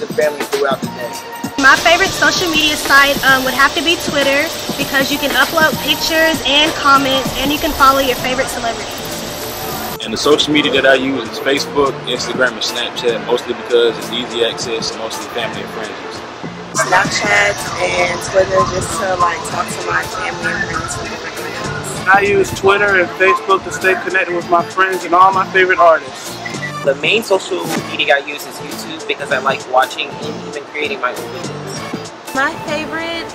friends and family throughout the day. My favorite social media site would have to be Twitter because you can upload pictures and comments and you can follow your favorite celebrities. And the social media that I use is Facebook, Instagram, and Snapchat, mostly because it's easy access and mostly family and friends use it. Snapchat and Twitter just to talk to my family and friends from different countries. I use Twitter and Facebook to stay connected with my friends and all my favorite artists. The main social media I use is YouTube because I like watching and even creating my own videos. My favorite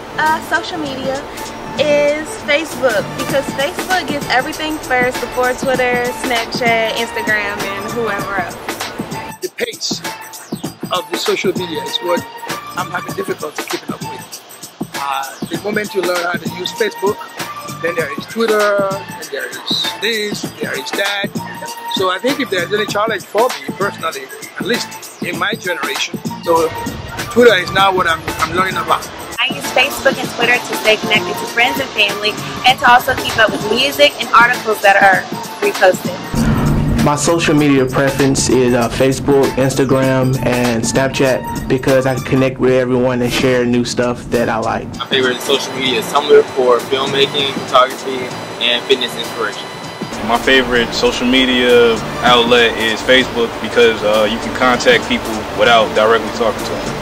social media is Facebook because Facebook gets everything first before Twitter, Snapchat, Instagram, and whoever else. The pace of the social media is what I'm having difficulty keeping up with. The moment you learn how to use Facebook, then there is Twitter, and there is this, there is that. So I think if there's any challenge for me personally, at least in my generation, so Twitter is now what I'm learning about. I use Facebook and Twitter to stay connected to friends and family and to also keep up with music and articles that are reposted. My social media preference is Facebook, Instagram, and Snapchat because I can connect with everyone and share new stuff that I like. My favorite social media is Tumblr for filmmaking, photography, and fitness inspiration. My favorite social media outlet is Facebook because you can contact people without directly talking to them.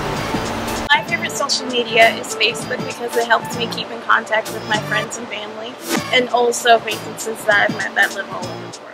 My favorite social media is Facebook because it helps me keep in contact with my friends and family and also acquaintances that I've met that live all over the world.